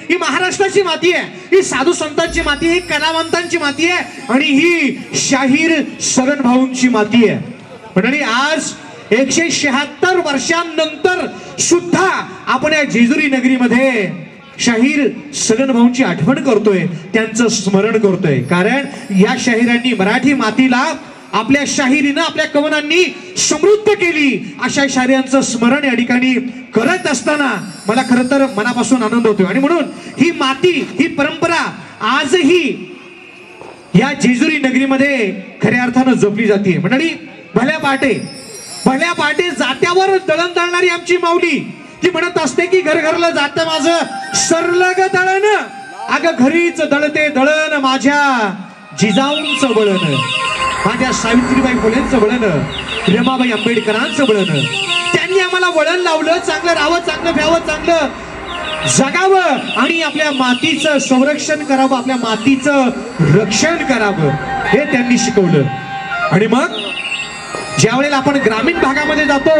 ही महाराष्ट्राची माती आहे, ही साधू संतांची माती आहे, ही कलावंतांची माती आहे आणि ही शाहीर सगन भाऊंची माती आहे. मंडळी, आज 176 वर्षांनंतर सुद्धा आपण या जेजुरी नगरीमध्ये शाहीर सगन भाऊंची आठवण करतोय, त्यांचं स्मरण करतोय. कारण या शाहिरांनी मराठी मातीला आपल्या शाहिरीनं, आपल्या कवनांनी समृद्ध केली. अशा शाहिरांचं स्मरण या ठिकाणी करत असताना मला खरं तर मनापासून आनंद होतोय. आणि म्हणून ही माती, ही परंपरा आजही या जेजुरी नगरीमध्ये खऱ्या अर्थानं जपली जाते. मंडळी, भल्या पहाटे जात्यावर दळण दळणारी आमची माऊली ती म्हणत असते की घर घरलं जातं माझं सरलं ग दळण, अगं घरीच दळते दळण माझ्या जिजाऊंचं बळण, माझ्या सावित्रीबाई फुलेंचं बळण, रमाबाई आंबेडकरांचं बळण. त्यांनी आम्हाला वळण लावलं, चांगलं राहावं, चांगलं प्यावं, चांगलं जगावं आणि आपल्या मातीचं संरक्षण करावं, आपल्या मातीचं रक्षण करावं, हे त्यांनी शिकवलं. आणि मग ज्या वेळेला आपण ग्रामीण भागामध्ये जातो,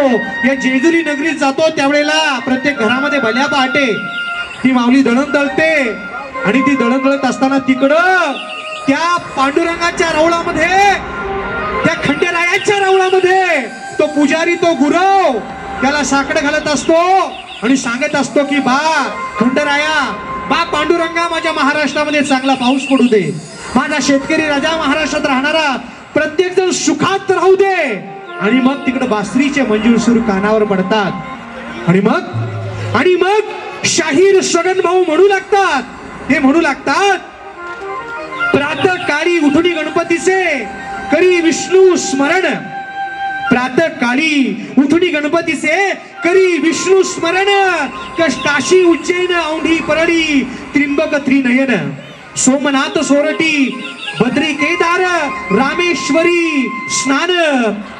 या जेजुरी नगरीत जातो, त्यावेळेला प्रत्येक घरामध्ये भल्या पहाटे ती माऊली दळण दळते. आणि ती दळण दळत असताना तिकडं त्या पांडुरंगाच्या राऊळामध्ये, त्या खंडेरायाच्या राऊळामध्ये तो पुजारी, तो गुरव त्याला साकडं घालत असतो आणि सांगत असतो की बा खंडेराया, बा पांडुरंगा, माझ्या महाराष्ट्रामध्ये चांगला पाऊस पडू दे, माझा शेतकरी राजा महाराष्ट्रात राहणारा प्रत्येक जण सुखात राहू दे. आणि मग तिकडे बासरीचे मंजूर सूर कानावर पडतात आणि मग शाहीर सगन भाऊ म्हणू लागतात. हे म्हणू लागतात, प्रातः काळी उठुनी गणपतीचे करी विष्णू स्मरण, प्रातः काळी उठुनी गणपतीचे करी विष्णू स्मरण, काशी उज्जैन औंढी परळी त्रिंबक त्रिनयन, सोमनाथ सोरटी बद्री केदार रामेश्वरी स्नान,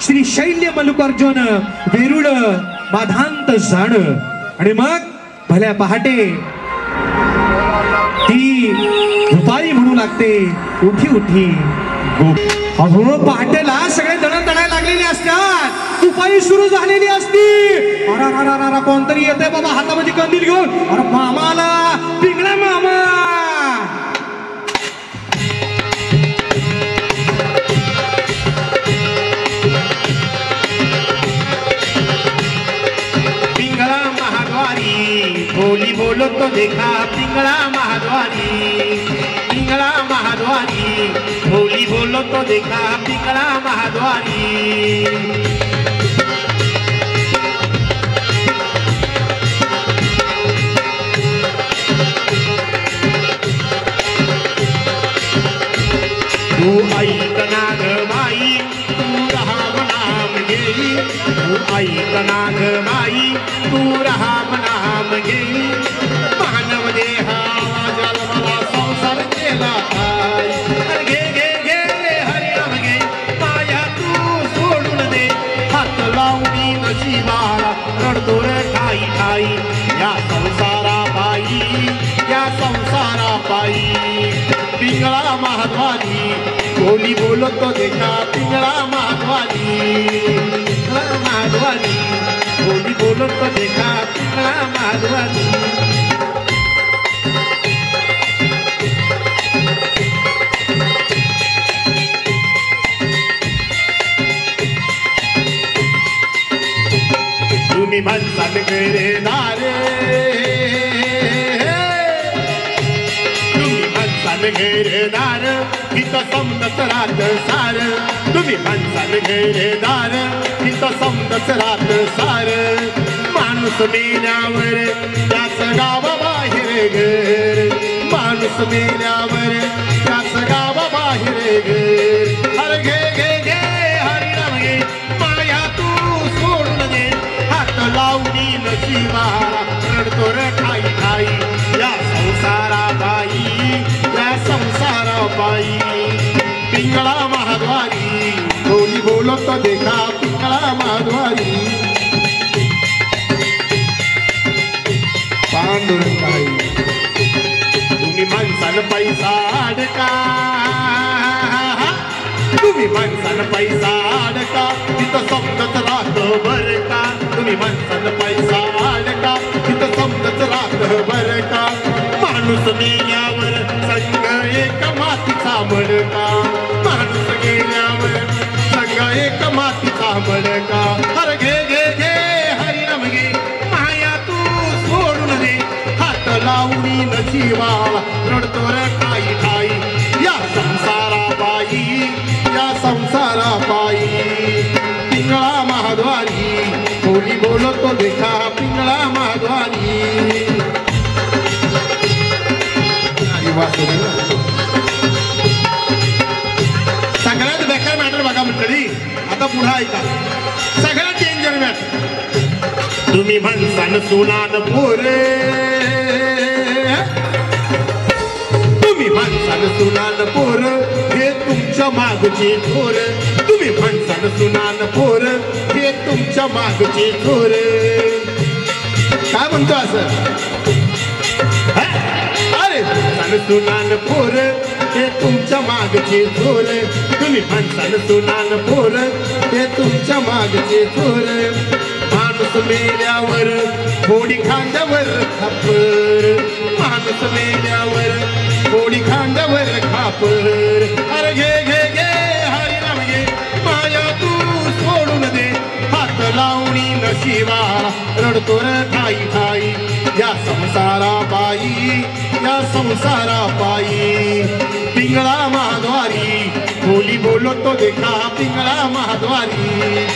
श्री शैल्य मल्लिकार्जुन वेरुळ बाधांत जाण. आणि मग भल्या पहाटे ती भुपाळी म्हणू लागते, उठी उठी अहो पहाटेला सगळे दळण दळायला लागलेले असतात, भुपाळी सुरू झालेली असती. अरा कोणतरी येते बाबा हातामध्ये कंदील घेऊन, अरे मामाला पिंगळा मामा. बोली बोलो तो देखा पिंगला महाद्वारी, पिंगला महाद्वारी, बोली बोलो तो देखा पिंगला महाद्वारी. तू ऐक ना ग बाई, तू राम नाम घेई, तू ऐक ना ग बाई, तू राम नाम घेई. मानव देहा जन्माला संसार केला घे घे घे हरिनाम घे, माया तू सोडून दे, हात लावणी नशिबाला रडतो रे ठाई ठाई. या संसारा बाई, या संसारा बाई. पिंगळा महाद्वारी, बोली बोलो तो देखा पिंगळा महाद्वारी, पिंगळा महाद्वारी, बोली बोलो तो देखा पिंगळा महाद्वारी. तुम्ही म्हणसाल घरेदार, तुम्ही म्हणसाल घरेदार, इथं समजत राहत सार. तुम्ही म्हणसाल घरेदार, इथं समजत राहत सार. माणूस मेल्यावर त्याच गावाबाहेर घर, माणूस मेल्यावर त्याच गावाबाहेर घर. अरे घे घे घे हरिनाम घे, माया तू सोडून दे, हात लावणी नशिबाला रडतो रे ठाई ठाई. या संसारा बाई, या संसारा बाई. पिंगळा महाद्वारी, बोली बोलो तो देखा पिंगळा महाद्वारी. पांडुरंगाई, तुम्ही माणसाला पैसा अडका, तुम्ही माणसाला पैसा अडका, तिथं समजत राहतं बरं का. तुम्ही माणसाला पैसा अडका, तिथं समजत राहतं बरं का. माणूस मेल्यावर संग एक मातीचा मडका माणूस गेल्यावर संग एक मातीचा मडका हर घे घे घे हरिनाम घे माया तू सोडून दे हात लावणी नशिबाला रडतो रे ठाई ठाई या संसारा बाई पिंगळा महाद्वारी बोली बोलतो देखा पिंगळा महाद्वारी सगळ्यात बेकार मॅटर बघा मंडळी आता पुढे ऐका सगळ्यात डेंजर मॅटर तुम्ही म्हणसान सुनान पोरे तुम्ही म्हणसान सुनान पोर हे तुमच्या मागचे थोर तुम्ही म्हणसान सुनान पोर हे तुमच्या मागचे थोर काय म्हणतो असं अरे म्हणसान सुनान पोर हे तुमच्या मागचे थोर तुम्ही म्हणसान सुनान पोर हे तुमच्या मागचे थोर माणूस मेल्यावर थोडी खांद्यावर खापर माणूस मेल्यावर थोडी खांद्यावर खापर अरे घे घे घे हरिनाम घे माया तू सोडून दे हात लावणी नशिबाला रडतो रे ठाई ठाई या संसारा बाई पिंगळा महाद्वारी बोली बोलतो देखा पिंगळा महाद्वारी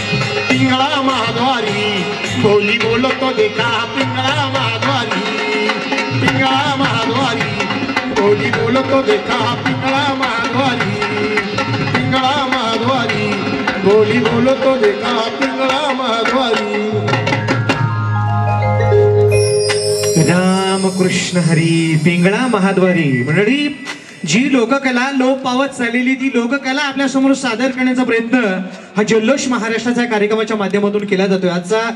बोली बोलतो देखा पिंगळा महाद्वारी बोली बोलतो देखा पिंगळा महाद्वारी बोली बोलतो देखा पिंगळा महाद्वारी रामकृष्ण हरी पिंगळा महाद्वारी मंडळी जी लोककला लोप पावत चाललेली ती लोककला आपल्या समोर सादर करण्याचा प्रयत्न हा जल्लोष महाराष्ट्राच्या कार्यक्रमाच्या माध्यमातून केला जातोय. आजचा